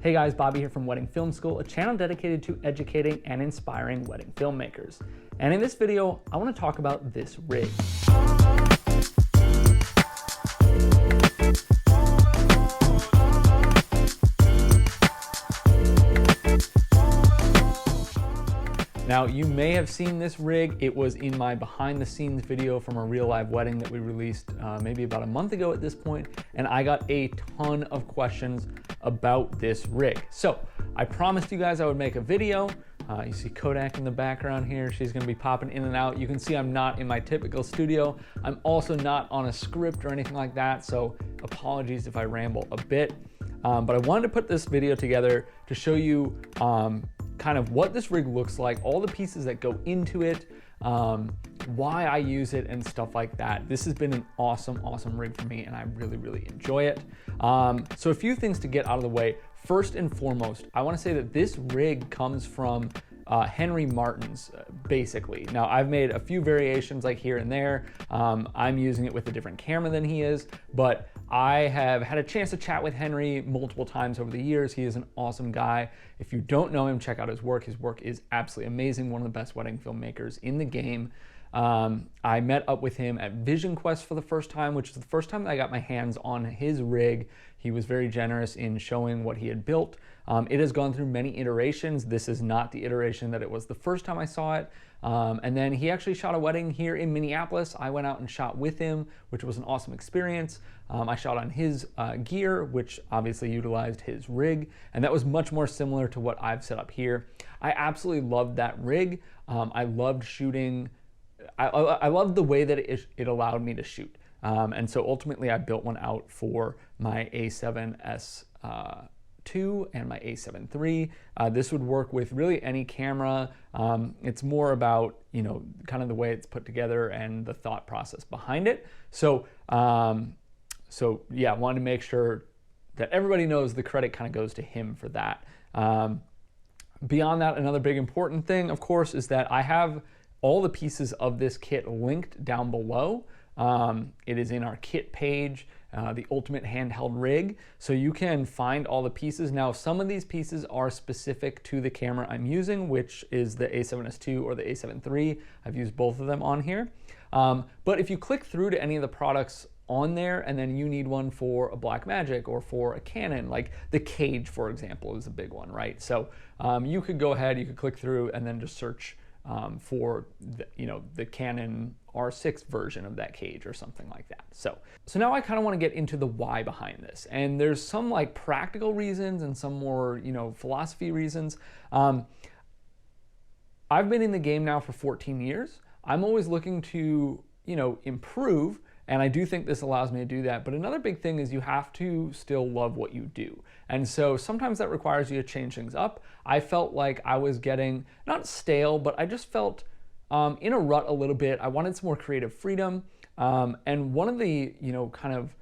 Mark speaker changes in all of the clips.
Speaker 1: Hey guys, Bobby here from Wedding Film School, a channel dedicated to educating and inspiring wedding filmmakers. And in this video, I want to talk about this rig. Now, you may have seen this rig. It was in my behind the scenes video from a real live wedding that we released maybe about a month ago at this point, and I got a ton of questions about this rig. So I promised you guys I would make a video. You see Kodak in the background here. She's gonna be popping in and out. You can see I'm not in my typical studio. I'm also not on a script or anything like that, so apologies if I ramble a bit. But I wanted to put this video together to show you kind of what this rig looks like, all the pieces that go into it, why I use it and stuff like that. This has been an awesome rig for me and I really enjoy it. So a few things to get out of the way. First and foremost, I wanna say that this rig comes from Henry Martin's, basically. Now, I've made a few variations like here and there. I'm using it with a different camera than he is, but I have had a chance to chat with Henry multiple times over the years. He is an awesome guy. If you don't know him, check out his work. His work is absolutely amazing. One of the best wedding filmmakers in the game. I met up with him at Vision Quest for the first time, which is the first time that I got my hands on his rig. He was very generous in showing what he had built. It has gone through many iterations. This is not the iteration that it was the first time I saw it. And then he actually shot a wedding here in Minneapolis. I went out and shot with him, which was an awesome experience. I shot on his gear, which obviously utilized his rig, and that was much more similar to what I've set up here. I absolutely loved that rig. I loved shooting. I loved the way that it allowed me to shoot. And so ultimately I built one out for my A7S II and my A7 III. This would work with really any camera. It's more about, you know, kind of the way it's put together and the thought process behind it. So yeah, I wanted to make sure that everybody knows the credit kind of goes to him for that. Beyond that, another big important thing, of course, is that I have all the pieces of this kit linked down below. It is in our kit page, the Ultimate Handheld Rig, so you can find all the pieces. Now, some of these pieces are specific to the camera I'm using, which is the A7S II or the A7 III. I've used both of them on here. But if you click through to any of the products on there and then you need one for a Blackmagic or for a Canon, like the cage, for example, is a big one, right? So you could go ahead, you could click through and then just search for the Canon R6 version of that cage or something like that. So now I kind of want to get into the why behind this. And there's some like practical reasons and some more, philosophy reasons. I've been in the game now for 14 years. I'm always looking to, improve. And I do think this allows me to do that. But another big thing is you have to still love what you do. And so sometimes that requires you to change things up. I felt like I was getting, not stale, but I just felt in a rut a little bit. I wanted some more creative freedom. And one of the, kind of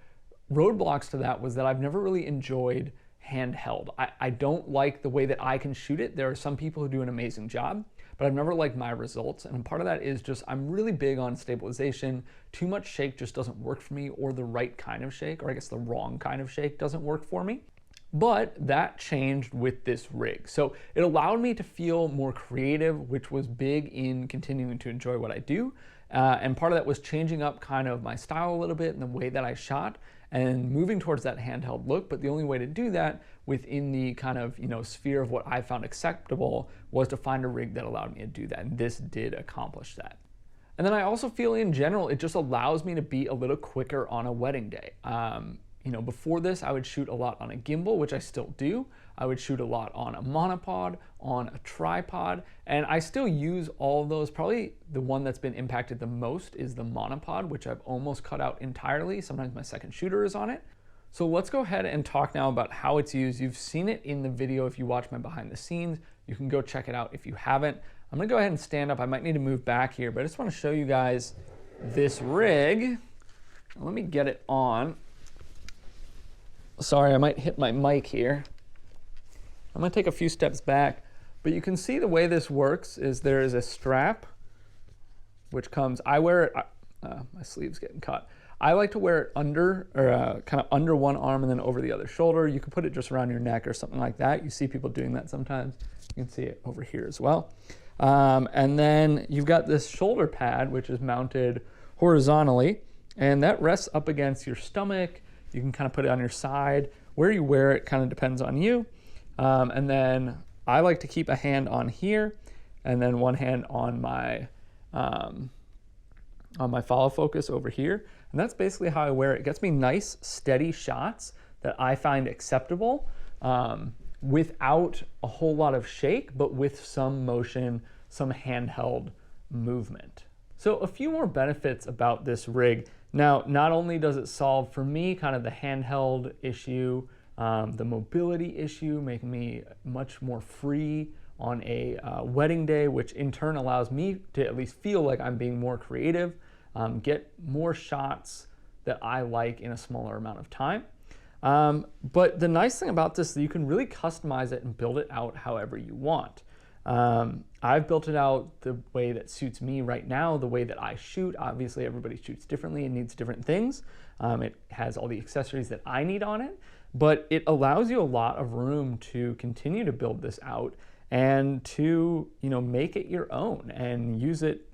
Speaker 1: roadblocks to that was that I've never really enjoyed handheld. I don't like the way that I can shoot it. There are some people who do an amazing job, but I've never liked my results. And part of that is just, I'm really big on stabilization. Too much shake just doesn't work for me, or the right kind of shake, or I guess the wrong kind of shake doesn't work for me. But that changed with this rig. So it allowed me to feel more creative, which was big in continuing to enjoy what I do. And part of that was changing up kind of my style a little bit and the way that I shot and moving towards that handheld look. But the only way to do that within the kind of, sphere of what I found acceptable was to find a rig that allowed me to do that. And this did accomplish that. And then I also feel in general, it just allows me to be a little quicker on a wedding day. Before this, I would shoot a lot on a gimbal, which I still do. I would shoot a lot on a monopod, on a tripod, and I still use all of those. Probably the one that's been impacted the most is the monopod, which I've almost cut out entirely. Sometimes my second shooter is on it. So let's go ahead and talk now about how it's used. You've seen it in the video if you watch my behind the scenes. You can go check it out if you haven't. I'm gonna go ahead and stand up. I might need to move back here, but I just wanna show you guys this rig. Let me get it on. Sorry, I might hit my mic here. I'm gonna take a few steps back, but you can see the way this works is there is a strap, which comes, I wear it, my sleeve's getting cut. I like to wear it under, or kind of under one arm and then over the other shoulder. You can put it just around your neck or something like that. You see people doing that sometimes. You can see it over here as well. And then you've got this shoulder pad, which is mounted horizontally, and that rests up against your stomach. You can kind of put it on your side. Where you wear it kind of depends on you. And then I like to keep a hand on here and then one hand on my follow focus over here. And that's basically how I wear it. It gets me nice, steady shots that I find acceptable without a whole lot of shake, but with some motion, some handheld movement. So a few more benefits about this rig. Now, not only does it solve for me kind of the handheld issue, the mobility issue, making me much more free on a wedding day, which in turn allows me to at least feel like I'm being more creative, get more shots that I like in a smaller amount of time. But the nice thing about this is that you can really customize it and build it out however you want. I've built it out the way that suits me right now, the way that I shoot. Obviously, everybody shoots differently and needs different things. It has all the accessories that I need on it, but it allows you a lot of room to continue to build this out and to, make it your own and use it,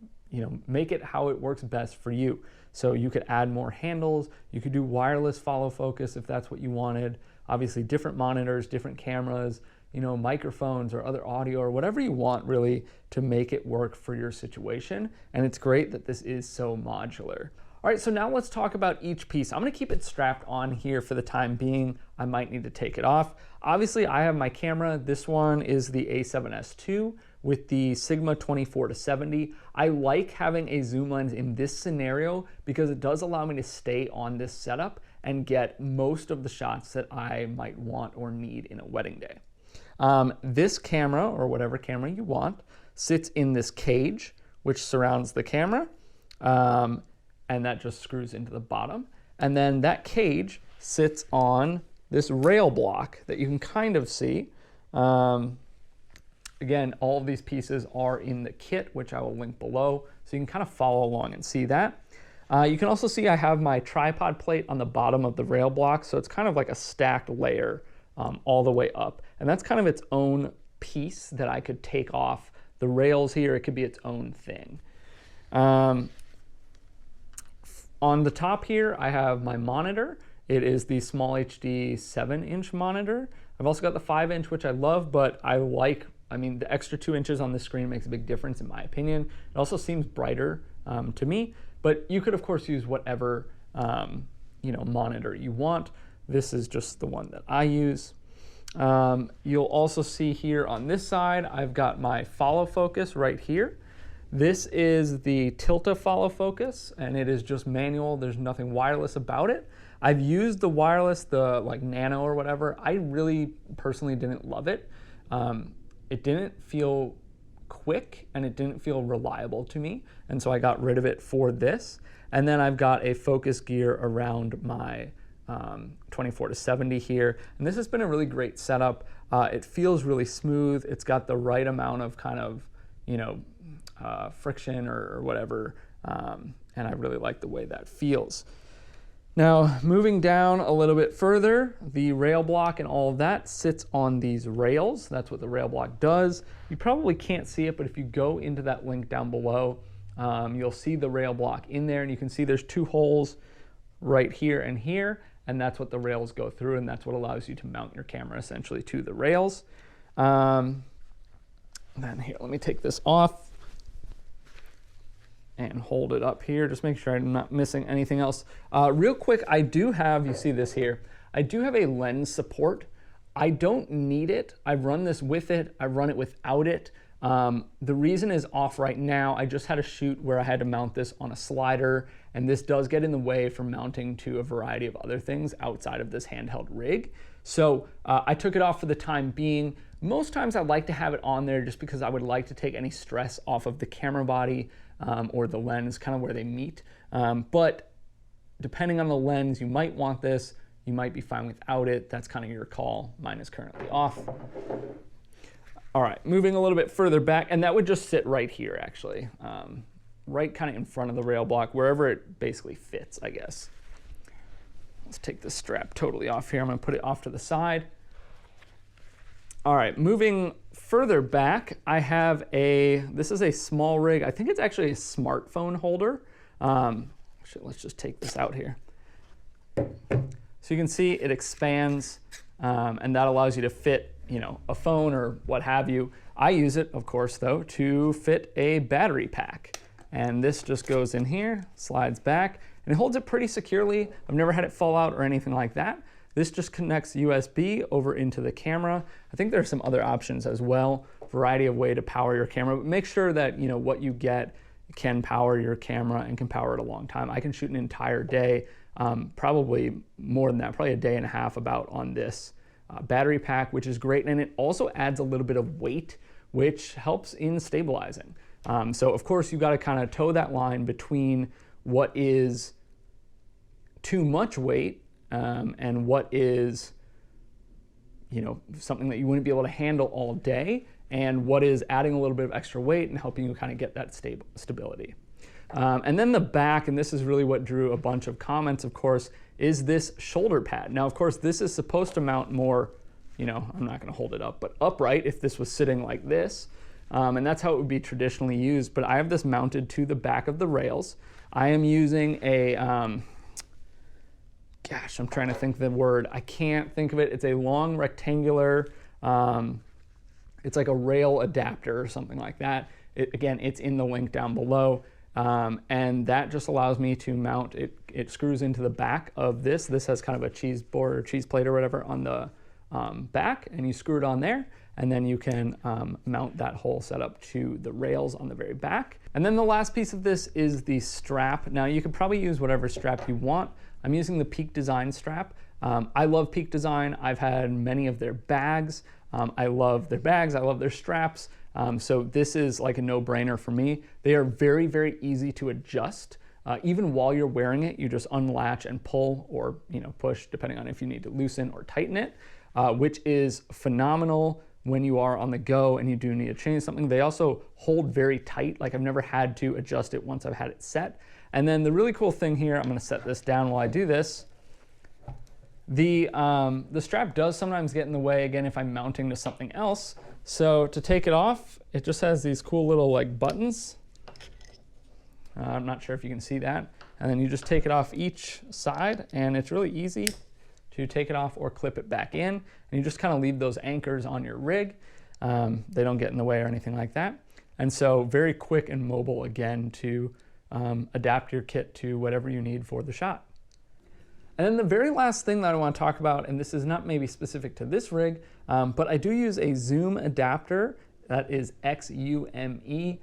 Speaker 1: make it how it works best for you. So you could add more handles. You could do wireless follow focus if that's what you wanted. Obviously, different monitors, different cameras, microphones or other audio or whatever you want really to make it work for your situation. And it's great that this is so modular. All right, so now let's talk about each piece. I'm gonna keep it strapped on here for the time being. I might need to take it off. Obviously, I have my camera. This one is the A7S II with the Sigma 24-70. I like having a zoom lens in this scenario because it does allow me to stay on this setup and get most of the shots that I might want or need in a wedding day. This camera, or whatever camera you want, sits in this cage, which surrounds the camera, and that just screws into the bottom. And then that cage sits on this rail block that you can kind of see. Again, all of these pieces are in the kit, which I will link below, so you can kind of follow along and see that. You can also see I have my tripod plate on the bottom of the rail block, so it's kind of like a stacked layer all the way up. And that's kind of its own piece that I could take off the rails here. It could be its own thing. On the top here, I have my monitor. It is the Small HD 7-inch monitor. I've also got the 5-inch, which I love, but the extra 2 inches on the screen makes a big difference in my opinion. It also seems brighter to me, but you could of course use whatever monitor you want. This is just the one that I use. You'll also see here on this side, I've got my follow focus right here. This is the Tilta follow focus, and it is just manual. There's nothing wireless about it. I've used the wireless, the Nano or whatever. I really personally didn't love it. It didn't feel quick and it didn't feel reliable to me, and so I got rid of it for this. And then I've got a focus gear around my 24-70 here, and this has been a really great setup. It feels really smooth. It's got the right amount of kind of friction or whatever, and I really like the way that feels. Now, moving down a little bit further, the rail block and all of that sits on these rails. That's what the rail block does. You probably can't see it, but if you go into that link down below, you'll see the rail block in there, and you can see there's 2 holes right here and here, and that's what the rails go through, and that's what allows you to mount your camera essentially to the rails. Then here, let me take this off and hold it up here. Just make sure I'm not missing anything else. Real quick, I do have, you see this here, I do have a lens support. I don't need it. I've run this with it. I've run it without it. The reason is off right now. I just had a shoot where I had to mount this on a slider, and this does get in the way from mounting to a variety of other things outside of this handheld rig. So I took it off for the time being. Most times I like to have it on there just because I would like to take any stress off of the camera body or the lens, kind of where they meet. But depending on the lens, you might want this. You might be fine without it. That's kind of your call. Mine is currently off. All right, moving a little bit further back, and that would just sit right here actually. right kind of in front of the rail block, wherever it basically fits, I guess. Let's take this strap totally off here. I'm going to put it off to the side. All right, moving further back, I have this is a small rig. I think it's actually a smartphone holder. Let's just take this out here. So you can see it expands, and that allows you to fit, a phone or what have you. I use it, of course, though, to fit a battery pack. And this just goes in here, slides back, and it holds it pretty securely. I've never had it fall out or anything like that. This just connects USB over into the camera. I think there are some other options as well, variety of way to power your camera, but make sure that what you get can power your camera and can power it a long time. I can shoot an entire day, probably more than that, probably a day and a half about on this battery pack, which is great. And it also adds a little bit of weight, which helps in stabilizing. So of course you got to kind of toe that line between what is too much weight and what is something that you wouldn't be able to handle all day, and what is adding a little bit of extra weight and helping you kind of get that stability. And then the back, and this is really what drew a bunch of comments, of course, is this shoulder pad. Now, of course, this is supposed to mount more, I'm not going to hold it up, but upright if this was sitting like this. And that's how it would be traditionally used. But I have this mounted to the back of the rails. I am using a, I'm trying to think of the word. I can't think of it. It's a long rectangular, it's like a rail adapter or something like that. Again, it's in the link down below. And that just allows me to mount it. It screws into the back of this. This has kind of a cheese board or cheese plate or whatever on the back, and you screw it on there, and then you can mount that whole setup to the rails on the very back. And then the last piece of this is the strap. Now you could probably use whatever strap you want. I'm using the Peak Design strap. I love Peak Design. I've had many of their bags. I love their bags. I love their straps. So this is like a no-brainer for me. They are very, very easy to adjust. Even while you're wearing it, you just unlatch and pull or push, depending on if you need to loosen or tighten it, which is phenomenal when you are on the go and you do need to change something. They also hold very tight. Like I've never had to adjust it once I've had it set. And then the really cool thing here, I'm going to set this down while I do this. The strap does sometimes get in the way, again, if I'm mounting to something else. So to take it off, it just has these cool little like buttons. I'm not sure if you can see that. And then you just take it off each side, and it's really easy to take it off or clip it back in. And you just kind of leave those anchors on your rig. They don't get in the way or anything like that. And so very quick and mobile, again, to adapt your kit to whatever you need for the shot. And then the very last thing that I want to talk about, and this is not maybe specific to this rig, but I do use a zoom adapter that is XUME.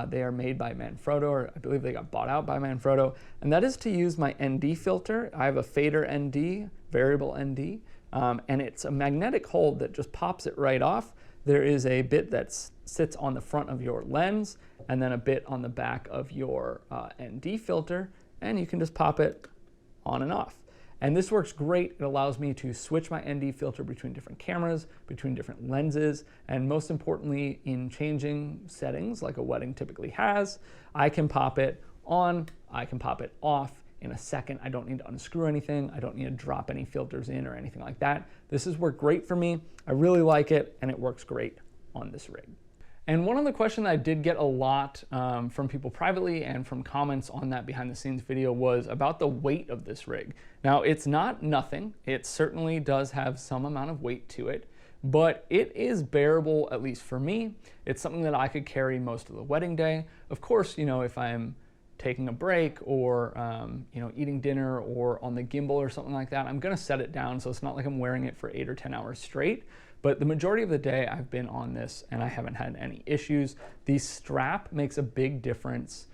Speaker 1: They are made by Manfrotto, or I believe they got bought out by Manfrotto, and that is to use my ND filter. I have a fader ND, variable ND, and it's a magnetic hold that just pops it right off. There is a bit that sits on the front of your lens, and then a bit on the back of your ND filter, and you can just pop it on and off. And this works great. It allows me to switch my ND filter between different cameras, between different lenses, and most importantly, in changing settings like a wedding typically has, I can pop it on, I can pop it off in a second. I don't need to unscrew anything. I don't need to drop any filters in or anything like that. This has worked great for me. I really like it, and it works great on this rig. And one other question that I did get a lot from people privately and from comments on that behind the scenes video was about the weight of this rig. Now, it's not nothing. It certainly does have some amount of weight to it, but it is bearable, at least for me. It's something that I could carry most of the wedding day. Of course, if I'm taking a break or eating dinner or on the gimbal or something like that, I'm gonna set it down so it's not like I'm wearing it for 8 or 10 hours straight. But the majority of the day I've been on this and I haven't had any issues. The strap makes a big difference,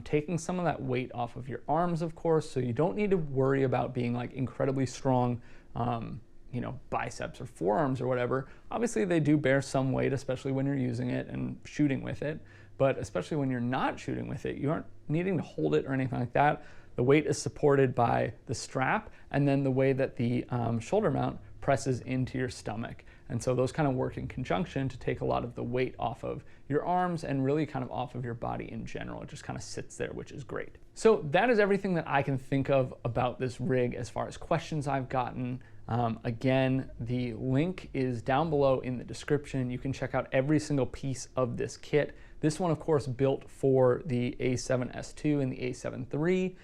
Speaker 1: taking some of that weight off of your arms, of course, so you don't need to worry about being like incredibly strong, biceps or forearms or whatever. Obviously they do bear some weight, especially when you're using it and shooting with it. But especially when you're not shooting with it, you aren't needing to hold it or anything like that. The weight is supported by the strap and then the way that the shoulder mount presses into your stomach. And so those kind of work in conjunction to take a lot of the weight off of your arms and really kind of off of your body in general. It just kind of sits there, which is great. So that is everything that I can think of about this rig as far as questions I've gotten. Again, the link is down below in the description. You can check out every single piece of this kit. This one, of course, built for the A7S II and the A7 III,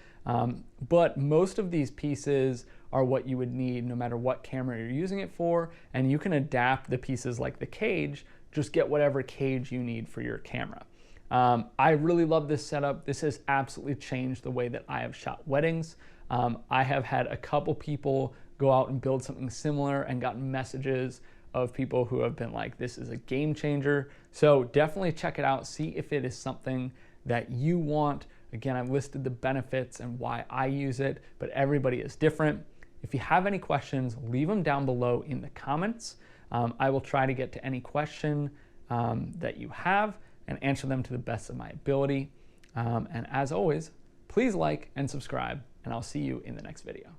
Speaker 1: but most of these pieces are what you would need no matter what camera you're using it for, and you can adapt the pieces like the cage, just get whatever cage you need for your camera. I really love this setup. This has absolutely changed the way that I have shot weddings. I have had a couple people go out and build something similar and gotten messages of people who have been like, this is a game changer. So definitely check it out, see if it is something that you want. Again, I've listed the benefits and why I use it, but everybody is different. If you have any questions, leave them down below in the comments. I will try to get to any question that you have and answer them to the best of my ability. And as always, please like and subscribe, and I'll see you in the next video.